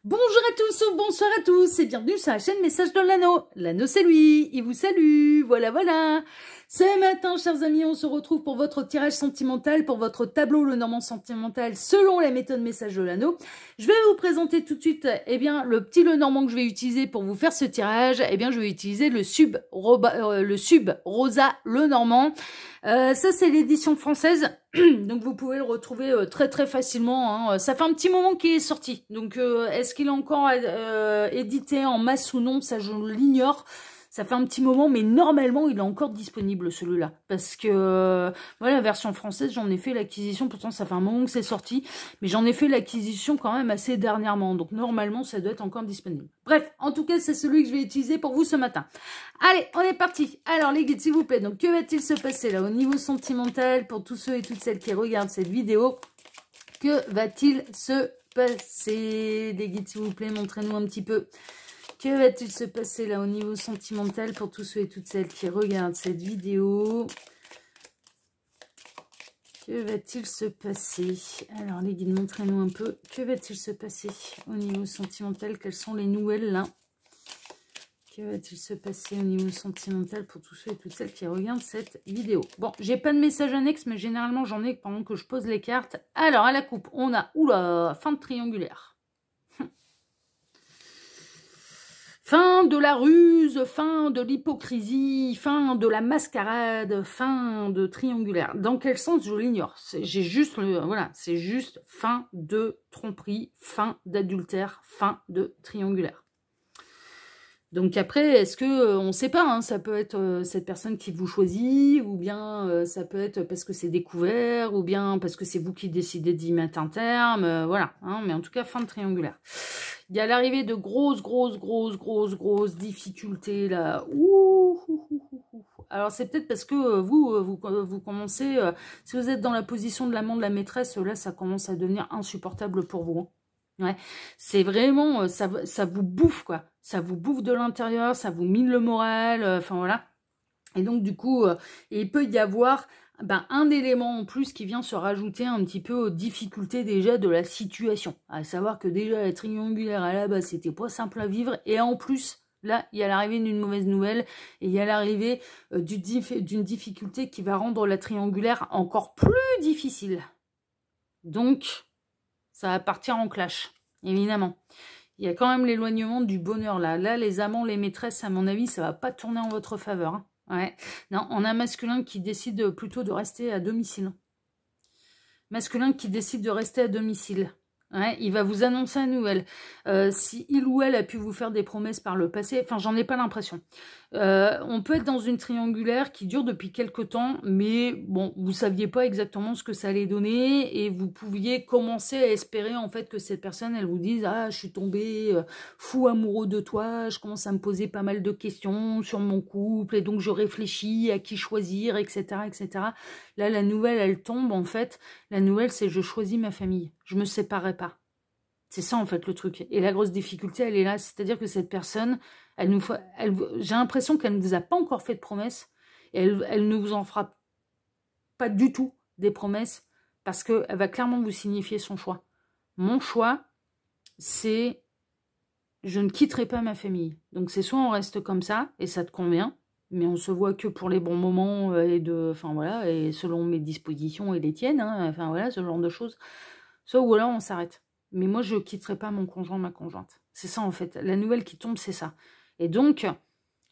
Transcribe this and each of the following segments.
Bonjour à tous ou bonsoir à tous et bienvenue sur la chaîne Message de l'Anneau. L'Anneau c'est lui, il vous salue, voilà. Ce matin, chers amis, on se retrouve pour votre tirage sentimental, pour votre tableau Le Normand sentimental selon la méthode Message de l'Anneau. Je vais vous présenter tout de suite le petit Le Normand que je vais utiliser pour vous faire ce tirage. Je vais utiliser le Sub Rosa Le Normand. Ça c'est l'édition française, donc vous pouvez le retrouver très facilement, hein. Ça fait un petit moment qu'il est sorti, donc est-ce qu'il est encore édité en masse ou non, ça je l'ignore. Ça fait un petit moment, mais normalement, il est encore disponible, celui-là. Parce que, voilà, la version française, j'en ai fait l'acquisition. Pourtant, ça fait un moment que c'est sorti. Mais j'en ai fait l'acquisition quand même assez dernièrement. Donc, normalement, ça doit être encore disponible. Bref, en tout cas, c'est celui que je vais utiliser pour vous ce matin. Allez, on est parti. Alors, les guides, s'il vous plaît. Donc, que va-t-il se passer là au niveau sentimental pour tous ceux et toutes celles qui regardent cette vidéo? Que va-t-il se passer? Les guides, s'il vous plaît, montrez-nous un petit peu. Que va-t-il se passer là au niveau sentimental pour tous ceux et toutes celles qui regardent cette vidéo? Que va-t-il se passer? Alors les guides, montrez-nous un peu. Que va-t-il se passer au niveau sentimental? Quelles sont les nouvelles là? Que va-t-il se passer au niveau sentimental pour tous ceux et toutes celles qui regardent cette vidéo? Bon, j'ai pas de message annexe, mais généralement j'en ai pendant que je pose les cartes. Alors à la coupe, on a, oula, fin de triangulaire. Fin de la ruse, fin de l'hypocrisie, fin de la mascarade, fin de triangulaire. Dans quel sens, je l'ignore. J'ai juste voilà, c'est juste fin de tromperie, fin d'adultère, fin de triangulaire. Donc après, est-ce que, on ne sait pas, hein, ça peut être cette personne qui vous choisit, ou bien ça peut être parce que c'est découvert, ou bien parce que c'est vous qui décidez d'y mettre un terme, voilà, hein, mais en tout cas, fin de triangulaire. Il y a l'arrivée de grosses difficultés, là. Alors c'est peut-être parce que vous commencez, si vous êtes dans la position de l'amant de la maîtresse, là, ça commence à devenir insupportable pour vous, hein. Ouais, c'est vraiment, ça vous bouffe, quoi. Ça vous bouffe de l'intérieur, ça vous mine le moral, enfin voilà. Et donc, du coup, il peut y avoir un élément en plus qui vient se rajouter un petit peu aux difficultés déjà de la situation. À savoir que déjà, la triangulaire, à la base, c'était pas simple à vivre. Et en plus, là, il y a l'arrivée d'une mauvaise nouvelle. Et il y a l'arrivée d'une difficulté qui va rendre la triangulaire encore plus difficile. Donc, ça va partir en clash, évidemment. Il y a quand même l'éloignement du bonheur, là. Là, les amants, les maîtresses, à mon avis, ça va pas tourner en votre faveur, hein. Ouais. Non, on a un masculin qui décide plutôt de rester à domicile. Masculin qui décide de rester à domicile. Ouais, il va vous annoncer une nouvelle. Si il ou elle a pu vous faire des promesses par le passé, enfin, j'en ai pas l'impression. On peut être dans une triangulaire qui dure depuis quelque temps, mais bon, vous saviez pas exactement ce que ça allait donner et vous pouviez commencer à espérer en fait que cette personne, elle vous dise « Ah, je suis tombée fou amoureux de toi, je commence à me poser pas mal de questions sur mon couple et donc je réfléchis à qui choisir, etc. etc. » Là, la nouvelle, elle tombe en fait. La nouvelle, c'est « Je choisis ma famille, je me séparerai pas. » C'est ça, en fait, le truc. Et la grosse difficulté, elle est là. C'est-à-dire que cette personne, j'ai l'impression qu'elle ne vous a pas encore fait de promesses. Et elle ne vous en fera pas du tout des promesses parce qu'elle va clairement vous signifier son choix. Mon choix, c'est je ne quitterai pas ma famille. Donc, c'est soit on reste comme ça et ça te convient, mais on se voit que pour les bons moments enfin voilà, et selon mes dispositions et les tiennes, hein, enfin voilà, ce genre de choses. Soit ou alors on s'arrête. Mais moi, je ne quitterai pas mon conjoint, ma conjointe. C'est ça, en fait. La nouvelle qui tombe, c'est ça. Et donc,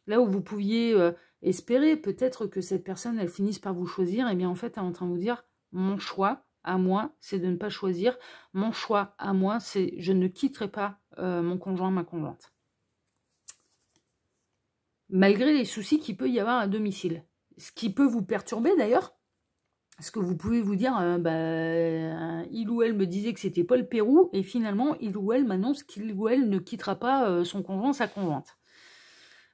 là où vous pouviez espérer peut-être que cette personne, elle finisse par vous choisir, eh bien, en fait, elle est en train de vous dire, mon choix, à moi, c'est de ne pas choisir. Mon choix, à moi, c'est je ne quitterai pas mon conjoint, ma conjointe. Malgré les soucis qu'il peut y avoir à domicile. Ce qui peut vous perturber, d'ailleurs. Parce que vous pouvez vous dire, il ou elle me disait que c'était pas le Pérou, et finalement, il ou elle m'annonce qu'il ou elle ne quittera pas son conjoint, sa conjointe.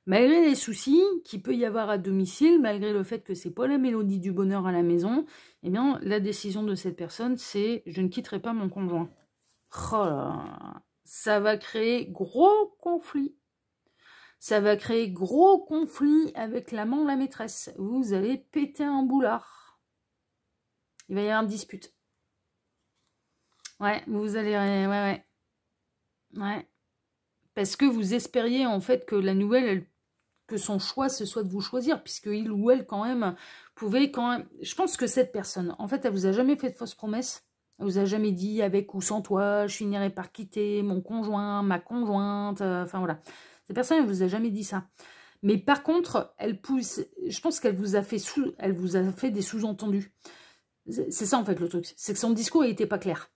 Malgré les soucis qu'il peut y avoir à domicile, malgré le fait que c'est pas la mélodie du bonheur à la maison, eh bien, la décision de cette personne, c'est « je ne quitterai pas mon conjoint ». Oh là là, ça va créer gros conflits. Ça va créer gros conflits avec l'amant, la maîtresse. Vous allez péter un boulard. Il va y avoir une dispute. Ouais, vous allez... Ouais. Ouais. Parce que vous espériez, en fait, que la nouvelle, que son choix, ce soit de vous choisir, puisque il ou elle, quand même, pouvait quand même... Je pense que cette personne, en fait, elle vous a jamais fait de fausses promesses. Elle vous a jamais dit, avec ou sans toi, je finirai par quitter mon conjoint, ma conjointe, enfin voilà. Cette personne, elle vous a jamais dit ça. Mais par contre, elle pousse... Je pense qu'elle vous a fait elle vous a fait des sous-entendus. C'est ça, en fait, le truc. C'est que son discours, il n'était pas clair.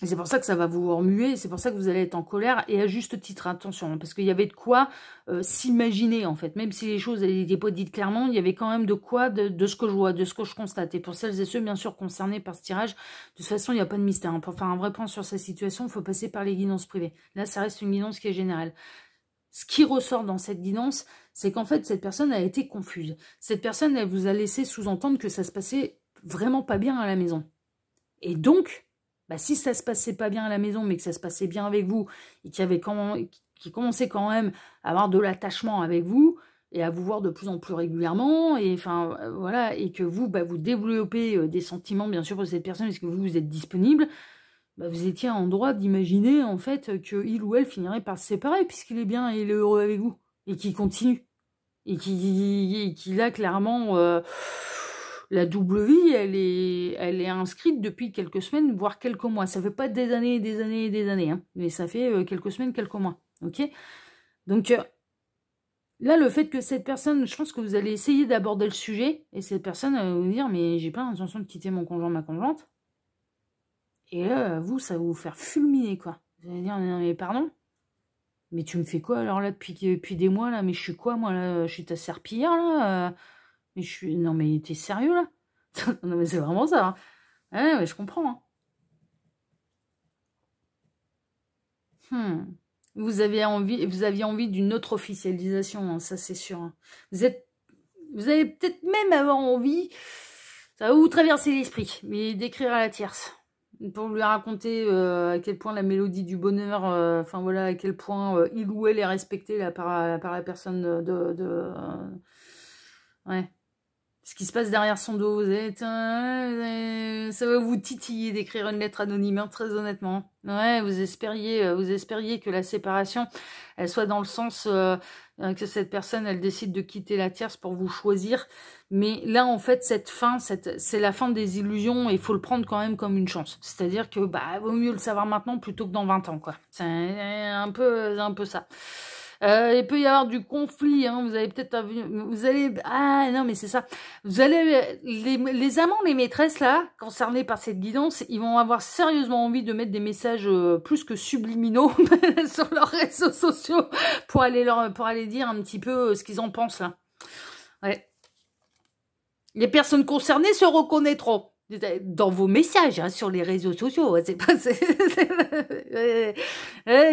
Et c'est pour ça que ça va vous remuer, c'est pour ça que vous allez être en colère, et à juste titre, attention, parce qu'il y avait de quoi s'imaginer, en fait. Même si les choses n'étaient pas dites clairement, il y avait quand même de quoi, de ce que je vois, de ce que je constate. Et pour celles et ceux, bien sûr, concernés par ce tirage, de toute façon, il n'y a pas de mystère. Pour faire un vrai point sur sa situation, il faut passer par les guidances privées. Là, ça reste une guidance qui est générale. Ce qui ressort dans cette guidance, c'est qu'en fait, cette personne a été confuse. Cette personne, elle vous a laissé sous-entendre que ça se passait vraiment pas bien à la maison. Et donc... Bah, si ça se passait pas bien à la maison, mais que ça se passait bien avec vous, et qui commençait quand même à avoir de l'attachement avec vous, et à vous voir de plus en plus régulièrement, et enfin voilà, et que vous, bah, vous développez des sentiments, bien sûr, pour cette personne, parce que vous êtes disponible, bah, vous étiez en droit d'imaginer, en fait, qu'il ou elle finirait par se séparer, puisqu'il est bien et il est heureux avec vous, et qu'il continue, et qu'il a clairement... la double vie, elle est inscrite depuis quelques semaines, voire quelques mois. Ça fait pas des années et des années et des années, hein, mais ça fait quelques semaines, quelques mois. Ok. Donc là, le fait que cette personne, je pense que vous allez essayer d'aborder le sujet, et cette personne va vous dire, mais j'ai pas l'intention de quitter mon conjoint, ma conjointe. Et là, vous, ça va vous faire fulminer, quoi. Vous allez dire, mais pardon, mais tu me fais quoi alors là depuis des mois là? Mais je suis quoi moi là? Je suis ta serpillière là? Mais je suis... Non mais t'es sérieux là? Non mais c'est vraiment ça. Hein. Ouais, mais je comprends. Hein. Vous aviez envie d'une autre officialisation, hein, ça c'est sûr. Hein. Vous allez peut-être même avoir envie, ça va vous traverser l'esprit, mais d'écrire à la tierce. Pour lui raconter à quel point la mélodie du bonheur, enfin voilà, à quel point il ou elle est respecté là, par la personne ouais. Ce qui se passe derrière son dos, ça va vous titiller d'écrire une lettre anonyme, hein, très honnêtement. Ouais, vous espériez que la séparation, elle soit dans le sens que cette personne, elle décide de quitter la tierce pour vous choisir. Mais là, en fait, cette fin, c'est la fin des illusions et il faut le prendre quand même comme une chance. C'est-à-dire que, bah, vaut mieux le savoir maintenant plutôt que dans 20 ans, quoi. C'est un peu ça. Il peut y avoir du conflit, hein, vous allez peut-être... Vous allez... Ah, non, mais c'est ça. Vous allez... Les amants, les maîtresses, là, concernés par cette guidance, ils vont avoir sérieusement envie de mettre des messages plus que subliminaux sur leurs réseaux sociaux pour aller dire un petit peu ce qu'ils en pensent, là. Ouais. Les personnes concernées se reconnaîtront dans vos messages hein, sur les réseaux sociaux. C'est pas...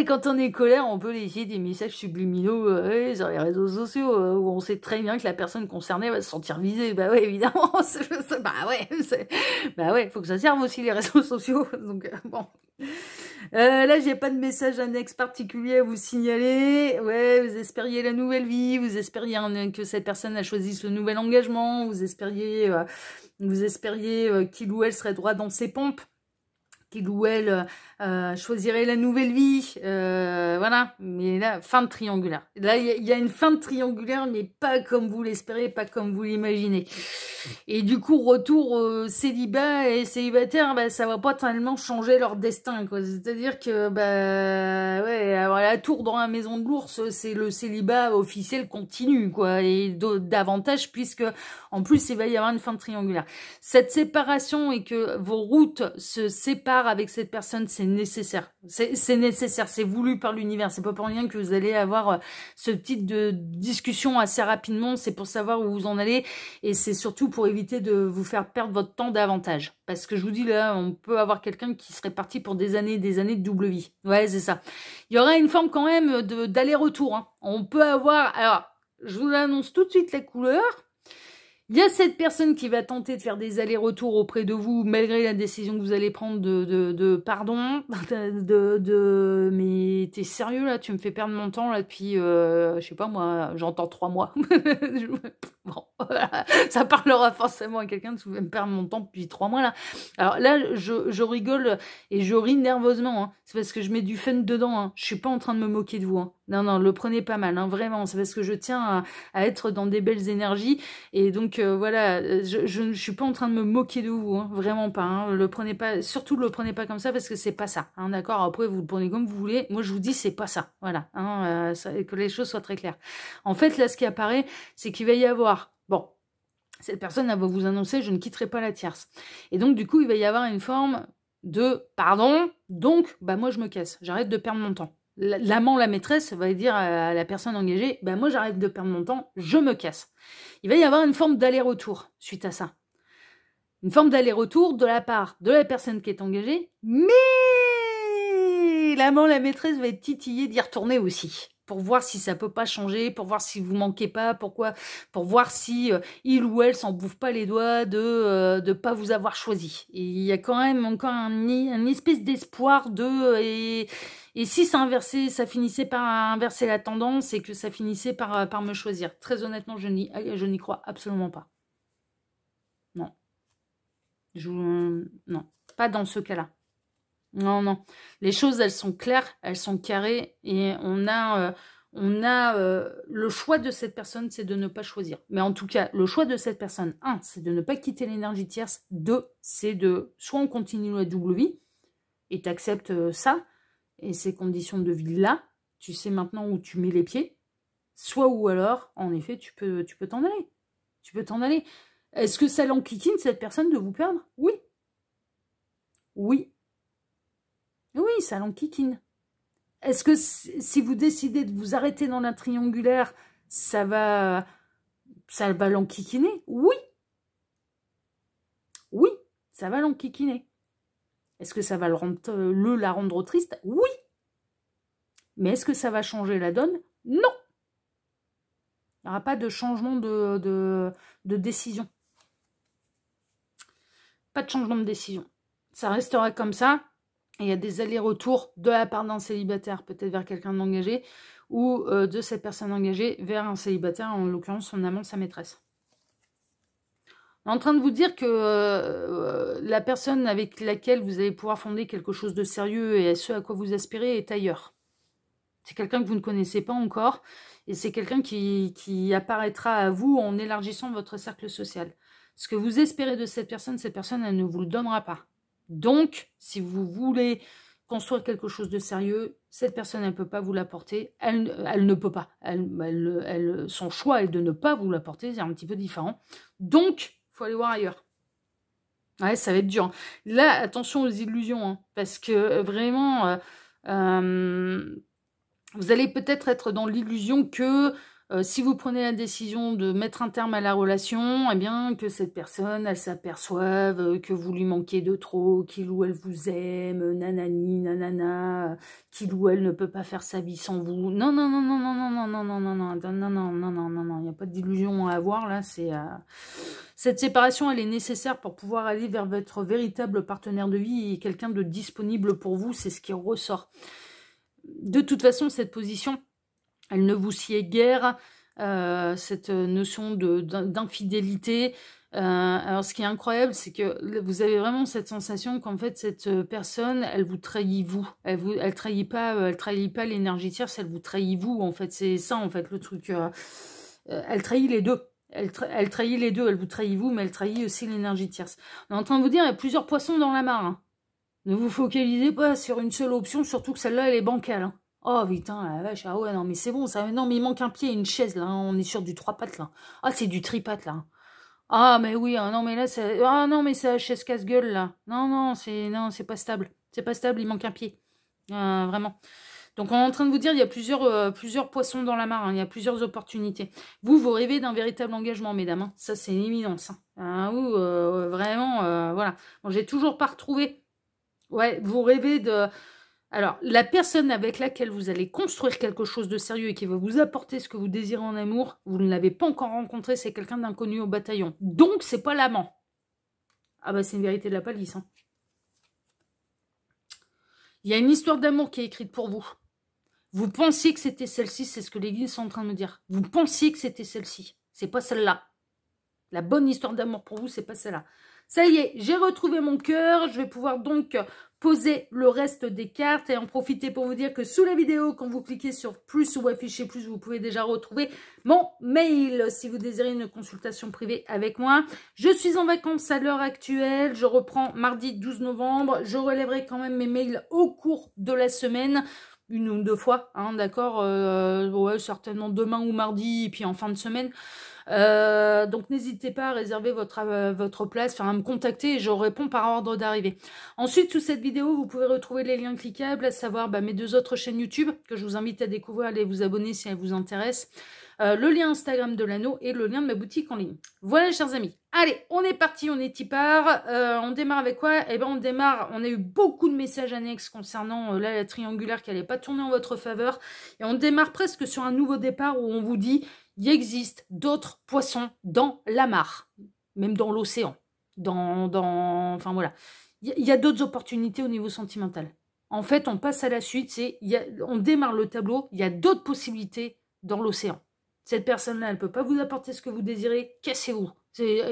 quand on est colère, on peut laisser des messages subliminaux sur les réseaux sociaux où on sait très bien que la personne concernée va se sentir visée. Bah ouais, évidemment. Bah ouais, faut que ça serve aussi les réseaux sociaux. Donc bon. Là, j'ai pas de message annexe particulier à vous signaler. Ouais, vous espériez la nouvelle vie, vous espériez que cette personne a choisi ce nouvel engagement, vous espériez qu'il ou elle serait droit dans ses pompes, qu'il ou elle choisirait la nouvelle vie, voilà. Mais là, fin de triangulaire. Là, il y a une fin de triangulaire, mais pas comme vous l'espérez, pas comme vous l'imaginez. Et du coup, retour célibat et célibataire, bah, ça va pas tellement changer leur destin, quoi. C'est-à-dire que, bah, ouais, avoir la tour dans la maison de l'ours, c'est le célibat officiel continu, quoi. Et davantage, puisque, en plus, il va y avoir une fin de triangulaire. Cette séparation et que vos routes se séparent avec cette personne, c'est nécessaire. C'est nécessaire, c'est voulu par l'univers. C'est pas pour rien que vous allez avoir ce type de discussion assez rapidement. C'est pour savoir où vous en allez. Et c'est surtout pour éviter de vous faire perdre votre temps davantage. Parce que je vous dis là, on peut avoir quelqu'un qui serait parti pour des années de double vie. Ouais, c'est ça. Il y aura une forme quand même d'aller-retour. Hein. On peut avoir... Alors, je vous annonce tout de suite les couleurs. Il y a cette personne qui va tenter de faire des allers-retours auprès de vous, malgré la décision que vous allez prendre pardon, mais t'es sérieux là, tu me fais perdre mon temps là depuis, je sais pas moi, j'entends 3 mois. Bon, voilà. Ça parlera forcément à quelqu'un de me perdre mon temps depuis 3 mois là. Alors là, je rigole et je ris nerveusement, hein. C'est parce que je mets du fun dedans, hein. Je suis pas en train de me moquer de vous, hein. Non, non, le prenez pas mal, hein, vraiment. C'est parce que je tiens à être dans des belles énergies. Et donc, voilà, je ne suis pas en train de me moquer de vous, hein, vraiment pas. Hein, le prenez pas, surtout le prenez pas comme ça parce que c'est pas ça. Hein, d'accord. Après, vous le prenez comme vous voulez. Moi, je vous dis, c'est pas ça. Voilà. Hein, que les choses soient très claires. En fait, là, ce qui apparaît, c'est qu'il va y avoir... Bon, cette personne, elle va vous annoncer, je ne quitterai pas la tierce. Et donc, du coup, il va y avoir une forme de pardon. Donc, bah moi, je me casse. J'arrête de perdre mon temps. L'amant, la maîtresse va dire à la personne engagée, bah moi j'arrête de perdre mon temps, je me casse. Il va y avoir une forme d'aller-retour suite à ça. Une forme d'aller-retour de la part de la personne qui est engagée, mais l'amant, la maîtresse va être titillée d'y retourner aussi. Pour voir si ça peut pas changer, pour voir si vous manquez pas, pour voir si il ou elle s'en bouffe pas les doigts de pas vous avoir choisi. Et il y a quand même encore une espèce d'espoir et si ça inversait, ça finissait par inverser la tendance et que ça finissait par me choisir. Très honnêtement, je n'y crois absolument pas. Non. Non, pas dans ce cas-là. Non, non. Les choses, elles sont claires, elles sont carrées et on a le choix de cette personne, c'est de ne pas choisir. Mais en tout cas, le choix de cette personne, 1, c'est de ne pas quitter l'énergie tierce. 2, c'est de soit on continue la double vie et tu acceptes ça et ces conditions de vie-là, tu sais maintenant où tu mets les pieds, soit ou alors, en effet, tu peux t'en aller. Tu peux t'en aller. Est-ce que ça l'enquiquine, cette personne, de vous perdre? Oui. Oui. Oui, ça l'enquiquine. Est-ce que si vous décidez de vous arrêter dans la triangulaire, ça va l'enquiquiner? Oui. Oui, ça va l'enquiquiner. Est-ce que ça va la rendre triste? Oui. Mais est-ce que ça va changer la donne? Non. Il n'y aura pas de changement de décision. Pas de changement de décision. Ça restera comme ça. Et il y a des allers-retours de la part d'un célibataire, peut-être vers quelqu'un d'engagé, ou de cette personne engagée vers un célibataire, en l'occurrence son amant, sa maîtresse. On est en train de vous dire que la personne avec laquelle vous allez pouvoir fonder quelque chose de sérieux et ce à quoi vous aspirez est ailleurs. C'est quelqu'un que vous ne connaissez pas encore, et c'est quelqu'un qui apparaîtra à vous en élargissant votre cercle social. Ce que vous espérez de cette personne, elle ne vous le donnera pas. Donc, si vous voulez construire quelque chose de sérieux, cette personne, elle ne peut pas vous l'apporter. Elle ne peut pas. Son choix est de ne pas vous l'apporter. C'est un petit peu différent. Donc, il faut aller voir ailleurs. Ouais, ça va être dur. Là, attention aux illusions. Hein, parce que vraiment, vous allez peut-être être dans l'illusion que si vous prenez la décision de mettre un terme à la relation, eh bien que cette personne, elle s'aperçoive que vous lui manquez de trop, qu'il ou elle vous aime, nanani, nanana, qu'il ou elle ne peut pas faire sa vie sans vous. Non, non, non, non, non, non, non, non, non, non, non, non, non, non, non, non, non, il n'y a pas d'illusion à avoir là. Cette séparation, elle est nécessaire pour pouvoir aller vers votre véritable partenaire de vie et quelqu'un de disponible pour vous. C'est ce qui ressort. De toute façon, cette position, elle ne vous sied guère, cette notion d'infidélité. Alors, ce qui est incroyable, c'est que vous avez vraiment cette sensation qu'en fait, cette personne, elle vous trahit vous. Elle trahit pas l'énergie tierce, elle vous trahit vous. En fait, c'est ça, en fait, le truc. Elle trahit les deux. Elle trahit les deux. Elle vous trahit vous, mais elle trahit aussi l'énergie tierce. On est en train de vous dire, il y a plusieurs poissons dans la mare. Hein. Ne vous focalisez pas sur une seule option, surtout que celle-là, elle est bancale. Hein. Oh putain, la vache, ah ouais, non, mais c'est bon, ça, non, mais il manque un pied et une chaise, là, hein, on est sur du 3 pattes, là. Ah, c'est du tripatte, là. Ah, mais oui, ah, non, mais là, c'est... Ah, non, mais c'est la chaise casse-gueule, là. Non, c'est pas stable. C'est pas stable, il manque un pied. Vraiment. Donc, on est en train de vous dire, il y a plusieurs poissons dans la mare, hein, il y a plusieurs opportunités. Vous rêvez d'un véritable engagement, mesdames, hein. Ça, c'est une évidence. Hein. Vraiment, voilà. Bon, j'ai toujours pas retrouvé... Ouais, vous rêvez Alors, la personne avec laquelle vous allez construire quelque chose de sérieux et qui va vous apporter ce que vous désirez en amour, vous ne l'avez pas encore rencontré, c'est quelqu'un d'inconnu au bataillon. Donc, c'est pas l'amant. Ah bah, c'est une vérité de la palisse. Hein. Il y a une histoire d'amour qui est écrite pour vous. Vous pensiez que c'était celle-ci, c'est ce que l'église est en train de me dire. Vous pensiez que c'était celle-ci. C'est pas celle-là. La bonne histoire d'amour pour vous, c'est pas celle-là. Ça y est, j'ai retrouvé mon cœur. Je vais pouvoir donc poser le reste des cartes et en profiter pour vous dire que sous la vidéo, quand vous cliquez sur plus ou afficher plus, vous pouvez déjà retrouver mon mail si vous désirez une consultation privée avec moi. Je suis en vacances à l'heure actuelle. Je reprends mardi 12 novembre. Je relèverai quand même mes mails au cours de la semaine. Une ou deux fois, hein, d'accord, ouais, certainement demain ou mardi, et puis en fin de semaine. Donc n'hésitez pas à réserver votre place, enfin à me contacter et je réponds par ordre d'arrivée. Ensuite, sous cette vidéo, vous pouvez retrouver les liens cliquables, à savoir mes 2 autres chaînes YouTube, que je vous invite à découvrir, allez vous abonner si elles vous intéressent. Le lien Instagram de l'anneau et le lien de ma boutique en ligne. Voilà, chers amis. Allez, on est parti, on est tipard. On démarre avec quoi? Eh ben, on démarre. On a eu beaucoup de messages annexes concernant la triangulaire qui n'allait pas tourner en votre faveur. Et on démarre presque sur un nouveau départ où on vous dit il existe d'autres poissons dans la mare, même dans l'océan. Enfin voilà. Il y a d'autres opportunités au niveau sentimental. En fait, on passe à la suite. On démarre le tableau. Il y a d'autres possibilités dans l'océan. Cette personne-là, elle ne peut pas vous apporter ce que vous désirez, cassez-vous.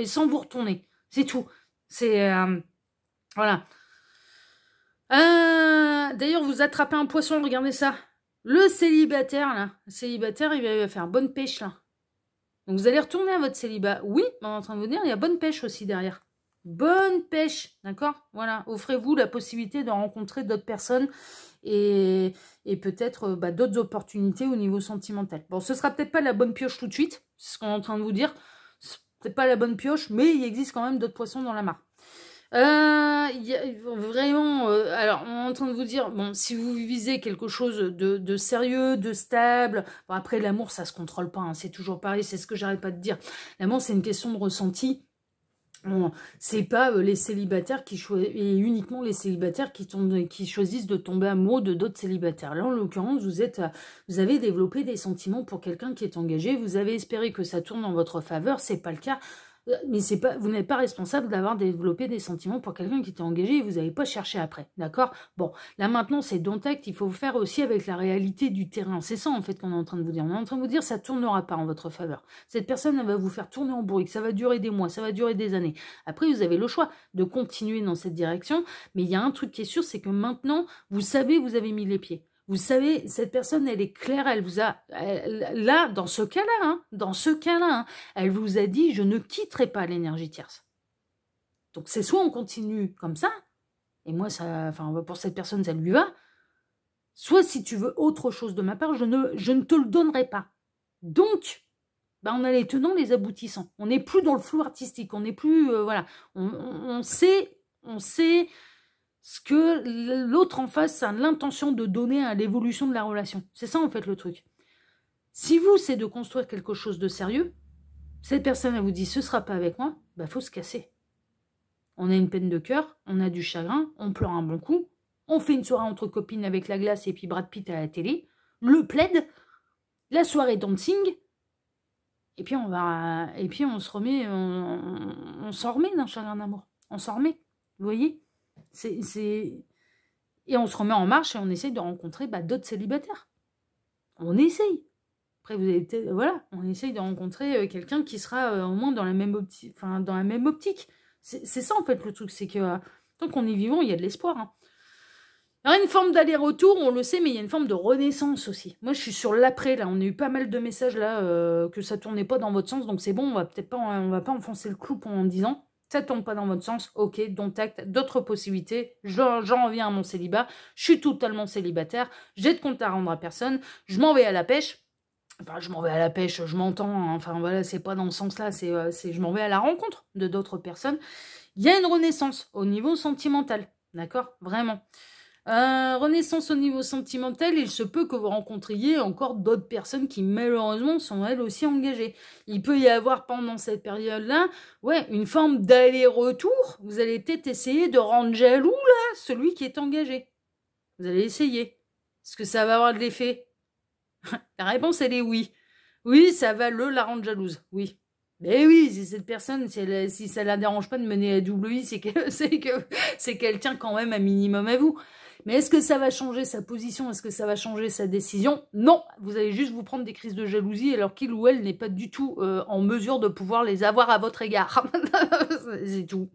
Sans vous retourner. C'est tout. C'est... voilà. D'ailleurs, vous attrapez un poisson, regardez ça. Le célibataire, là. Le célibataire, il va faire bonne pêche, là. Donc, vous allez retourner à votre célibat. Oui, on est en train de vous dire, il y a bonne pêche aussi derrière. Bonne pêche, d'accord? Voilà. Offrez-vous la possibilité de rencontrer d'autres personnes et peut-être d'autres opportunités au niveau sentimental. Bon, ce sera peut-être pas la bonne pioche tout de suite, c'est ce qu'on est en train de vous dire. C'est peut-être pas la bonne pioche, mais il existe quand même d'autres poissons dans la mare. Vraiment, alors on est en train de vous dire, bon, si vous visez quelque chose de sérieux, de stable, bon, après l'amour ça se contrôle pas, hein, c'est toujours pareil, c'est ce que j'arrête pas de dire. L'amour c'est une question de ressenti. Bon, c'est pas les célibataires et uniquement les célibataires qui choisissent de tomber amoureux de d'autres célibataires. Là, en l'occurrence, vous avez développé des sentiments pour quelqu'un qui est engagé. Vous avez espéré que ça tourne en votre faveur. C'est pas le cas. Mais vous n'êtes pas responsable d'avoir développé des sentiments pour quelqu'un qui était engagé et vous n'avez pas cherché après, d'accord? Bon, là maintenant c'est don't act, il faut faire aussi avec la réalité du terrain. C'est ça en fait qu'on est en train de vous dire. On est en train de vous dire ça ne tournera pas en votre faveur. Cette personne elle va vous faire tourner en bourrique, ça va durer des mois, ça va durer des années. Après vous avez le choix de continuer dans cette direction, mais il y a un truc qui est sûr, c'est que maintenant vous savez, vous avez mis les pieds. Vous savez, cette personne, elle est claire, elle vous a... là, dans ce cas-là, elle vous a dit, je ne quitterai pas l'énergie tierce. Donc, c'est soit on continue comme ça, et moi, pour cette personne, ça lui va, soit si tu veux autre chose de ma part, je ne te le donnerai pas. Donc, on a les tenants, les aboutissants. On n'est plus dans le flou artistique, on n'est plus... voilà, on sait ce que l'autre en face a l'intention de donner à l'évolution de la relation. C'est ça en fait le truc. Si vous, c'est de construire quelque chose de sérieux, cette personne, elle vous dit, ce ne sera pas avec moi, faut se casser. On a une peine de cœur, on a du chagrin, on pleure un bon coup, on fait une soirée entre copines avec la glace et puis Brad Pitt à la télé, le plaid, la soirée dancing, et puis on se remet, on s'en remet d'un chagrin d'amour. On s'en remet, vous voyez ? Et on se remet en marche et on essaye de rencontrer d'autres célibataires. On essaye. Après, on essaye de rencontrer quelqu'un qui sera au moins dans la même optique. C'est ça, en fait, le truc. C'est que tant qu'on est vivant, il y a de l'espoir. Hein. Il y a une forme d'aller-retour, on le sait, mais il y a une forme de renaissance aussi. Moi, je suis sur l'après, là. On a eu pas mal de messages, là, que ça tournait pas dans votre sens. Donc, c'est bon, on va pas enfoncer le clou en disant... Ça ne tombe pas dans votre sens, ok, don't act, d'autres possibilités, j'en reviens à mon célibat, je suis totalement célibataire, j'ai de compte à rendre à personne, je m'en vais à la pêche, enfin je m'en vais à la pêche, je m'entends, hein, enfin voilà, c'est pas dans ce sens-là, c'est je m'en vais à la rencontre de d'autres personnes. Il y a une renaissance au niveau sentimental, d'accord, vraiment. Renaissance au niveau sentimental, il se peut que vous rencontriez encore d'autres personnes qui malheureusement sont elles aussi engagées. Il peut y avoir pendant cette période-là, une forme d'aller-retour. Vous allez peut-être essayer de rendre jaloux là celui qui est engagé. Vous allez essayer. Est-ce que ça va avoir de l'effet? La réponse, elle est oui. Oui, ça va la rendre jalouse, oui. Mais oui, si cette personne, si ça la dérange pas de mener à double vie, c'est qu'elle tient quand même un minimum à vous. Mais est-ce que ça va changer sa position? Est-ce que ça va changer sa décision? Non, vous allez juste vous prendre des crises de jalousie alors qu'il ou elle n'est pas du tout en mesure de pouvoir les avoir à votre égard. C'est tout.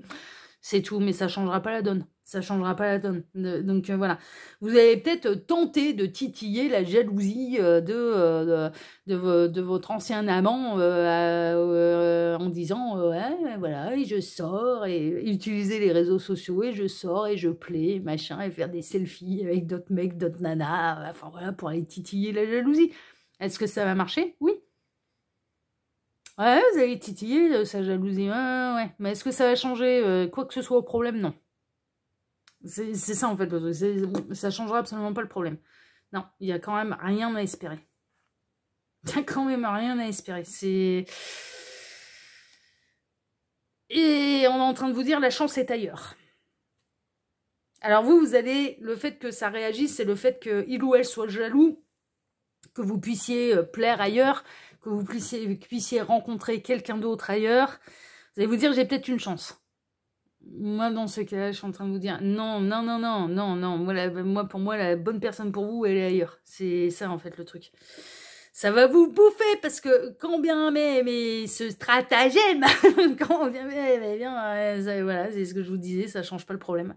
C'est tout, mais ça changera pas la donne. Ça changera pas la donne. Donc voilà. Vous allez peut-être tenter de titiller la jalousie de votre ancien amant en disant ouais, voilà, et je sors et utiliser les réseaux sociaux et je sors et je plais, machin, et faire des selfies avec d'autres mecs, d'autres nanas, enfin voilà, pour aller titiller la jalousie. Est-ce que ça va marcher? Oui. Ouais, vous allez titiller sa jalousie. Ouais, ouais, ouais. Mais est-ce que ça va changer quoi que ce soit au problème? Non. C'est ça en fait le truc. Ça changera absolument pas le problème. Non, il y a quand même rien à espérer. Il y a quand même rien à espérer. Et on est en train de vous dire la chance est ailleurs. Alors vous allez, le fait que ça réagisse, c'est le fait qu'il ou elle soit jaloux, que vous puissiez plaire ailleurs, que vous puissiez rencontrer quelqu'un d'autre ailleurs. Vous allez vous dire, j'ai peut-être une chance. Moi, dans ce cas-là, je suis en train de vous dire, non, non, non, non, non, non. Pour moi, la bonne personne pour vous, elle est ailleurs. C'est ça, en fait, le truc. Ça va vous bouffer, parce que quand bien même, mais ce stratagème, quand bien même, eh bien, voilà, c'est ce que je vous disais, ça change pas le problème.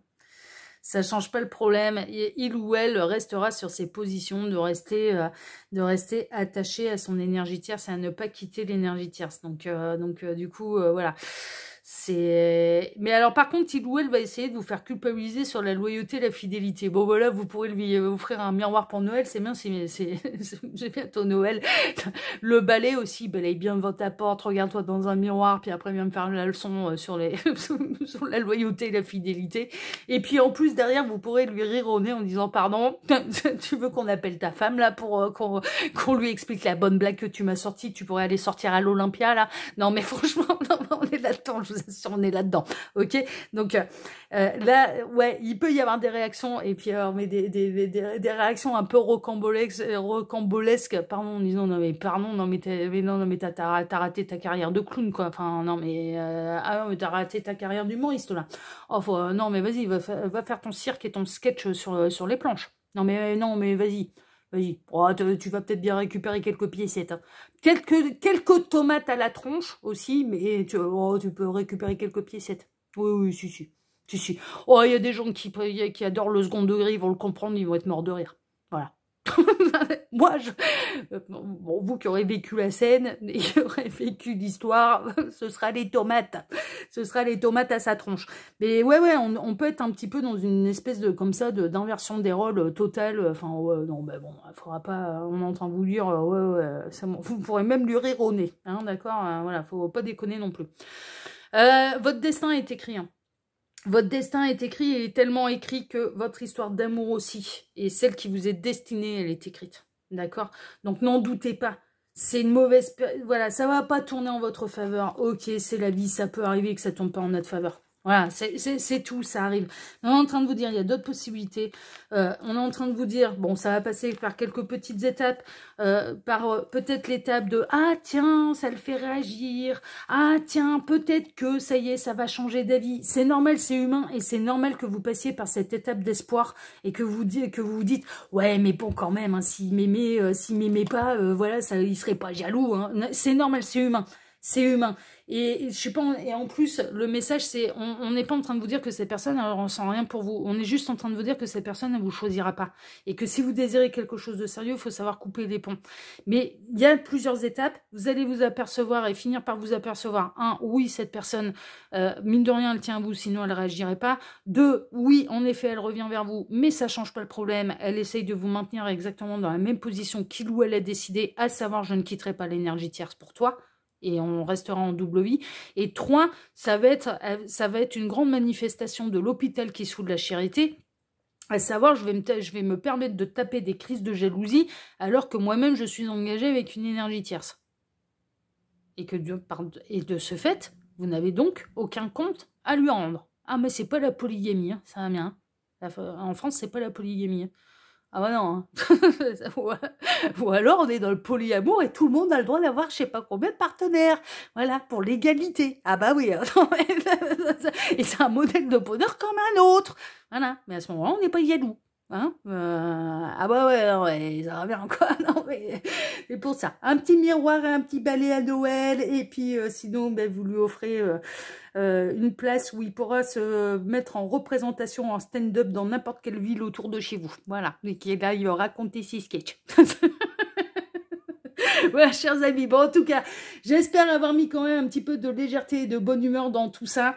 Ça change pas le problème. Il ou elle restera sur ses positions de rester attaché à son énergie tierce et à ne pas quitter l'énergie tierce. Donc du coup, voilà. Mais alors, par contre, il ou elle va essayer de vous faire culpabiliser sur la loyauté et la fidélité. Bon, voilà, vous pourrez lui offrir un miroir pour Noël. C'est bien, c'est bientôt Noël. Le balai aussi, balaye bien devant ta porte, regarde-toi dans un miroir, puis après viens me faire la leçon sur sur la loyauté et la fidélité. Et puis en plus, derrière, vous pourrez lui rire au nez en disant, pardon, tu veux qu'on appelle ta femme là pour qu'on lui explique la bonne blague que tu m'as sortie, tu pourrais aller sortir à l'Olympia là. Non mais franchement, non, on est là-dedans, je vous assure, on est là-dedans. Ok, donc là, ouais, il peut y avoir des réactions, et puis mais des réactions un peu rocambolesques, pardon, en disant non mais pardon, non mais t'as raté ta carrière de clown quoi. Enfin non mais mais t'as raté ta carrière d'humoriste là. Oh, non mais vas-y, va faire ton cirque et ton sketch sur les planches. Non mais vas-y. Vas-y, oh, tu vas peut-être bien récupérer quelques piécettes. Hein. Quelques tomates à la tronche aussi, mais tu peux récupérer quelques piécettes. Oui, oui, si. Oh, il y a des gens qui adorent le second degré, ils vont le comprendre, ils vont être morts de rire. Voilà. Moi, bon, vous qui aurez vécu la scène, et qui aurez vécu l'histoire, ce sera les tomates. Ce sera les tomates à sa tronche. Mais ouais, on peut être un petit peu dans une espèce de, comme ça, d'inversion des rôles totale. Enfin, ouais, non, ben bon, il faudra pas, on entend vous dire, vous pourrez même lui rire au nez, hein, d'accord, voilà, faut pas déconner non plus. Votre destin est écrit, hein. Votre destin est écrit et est tellement écrit que votre histoire d'amour aussi, et celle qui vous est destinée, elle est écrite. D'accord? Donc n'en doutez pas. C'est une mauvaise... Voilà, ça va pas tourner en votre faveur. Ok, c'est la vie, ça peut arriver que ça tombe pas en notre faveur. Voilà, c'est tout, ça arrive. On est en train de vous dire, il y a d'autres possibilités. On est en train de vous dire, bon, ça va passer par quelques petites étapes, par peut-être l'étape de « Ah, tiens, ça le fait réagir. Ah, tiens, peut-être que, ça y est, ça va changer d'avis. » C'est normal, c'est humain, et c'est normal que vous passiez par cette étape d'espoir et que vous vous dites « Ouais, mais bon, quand même, hein, s'il m'aimait pas, voilà, ça, il serait pas jaloux. Hein. » C'est normal, c'est humain. C'est humain. Et je sais pas, et en plus, le message, c'est, on n'est pas en train de vous dire que cette personne, elle ressent rien pour vous. On est juste en train de vous dire que cette personne, elle vous choisira pas. Et que si vous désirez quelque chose de sérieux, il faut savoir couper les ponts. Mais il y a plusieurs étapes. Vous allez vous apercevoir et finir par vous apercevoir. 1, oui, cette personne, mine de rien, elle tient à vous, sinon elle réagirait pas. 2, oui, en effet, elle revient vers vous, mais ça change pas le problème. Elle essaye de vous maintenir exactement dans la même position qu'il ou elle a décidé, à savoir, je ne quitterai pas l'énergie tierce pour toi. Et on restera en double vie. Et 3, ça va être une grande manifestation de l'hôpital qui se fout de la charité, à savoir, je vais me permettre de taper des crises de jalousie, alors que moi-même, je suis engagée avec une énergie tierce. Et de ce fait, vous n'avez donc aucun compte à lui rendre. Ah, mais c'est pas la polygamie, hein, ça va bien. En France, c'est pas la polygamie. Ah bah non. Ou alors, on est dans le polyamour et tout le monde a le droit d'avoir je sais pas combien de partenaires. Voilà, pour l'égalité. Ah bah oui. Et c'est un modèle de bonheur comme un autre. Voilà. Mais à ce moment-là, on n'est pas jaloux. Hein ah bah ouais, non, ouais, ça va bien quoi. Non, mais c'est pour ça. Un petit miroir et un petit balai à Noël. Et puis sinon, ben, vous lui offrez une place où il pourra se mettre en représentation en stand-up dans n'importe quelle ville autour de chez vous. Voilà. Et qui est là, il va raconter ses sketchs. Voilà, chers amis. Bon, en tout cas, j'espère avoir mis quand même un petit peu de légèreté et de bonne humeur dans tout ça.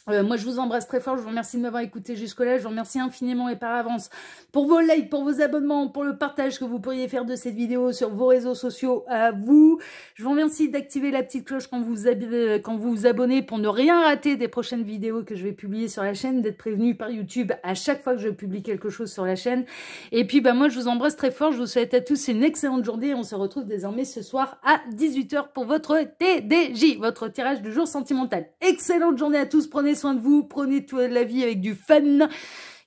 Moi, je vous embrasse très fort. Je vous remercie de m'avoir écouté jusque-là. Je vous remercie infiniment et par avance pour vos likes, pour vos abonnements, pour le partage que vous pourriez faire de cette vidéo sur vos réseaux sociaux à vous. Je vous remercie d'activer la petite cloche quand vous vous abonnez pour ne rien rater des prochaines vidéos que je vais publier sur la chaîne, d'être prévenu par YouTube à chaque fois que je publie quelque chose sur la chaîne. Et puis, bah, moi, je vous embrasse très fort. Je vous souhaite à tous une excellente journée. On se retrouve désormais ce soir à 18 h pour votre TDJ, votre tirage du jour sentimental. Excellente journée à tous. Prenez soin de vous, prenez toute la vie avec du fun,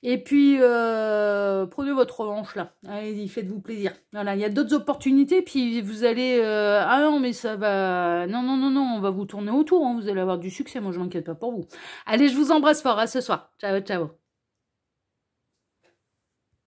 et puis prenez votre revanche là, allez-y, faites-vous plaisir. Voilà, il y a d'autres opportunités, puis vous allez, ah non mais ça va, non, on va vous tourner autour, hein. Vous allez avoir du succès, moi je m'inquiète pas pour vous. Allez, je vous embrasse fort, à ce soir, ciao, ciao.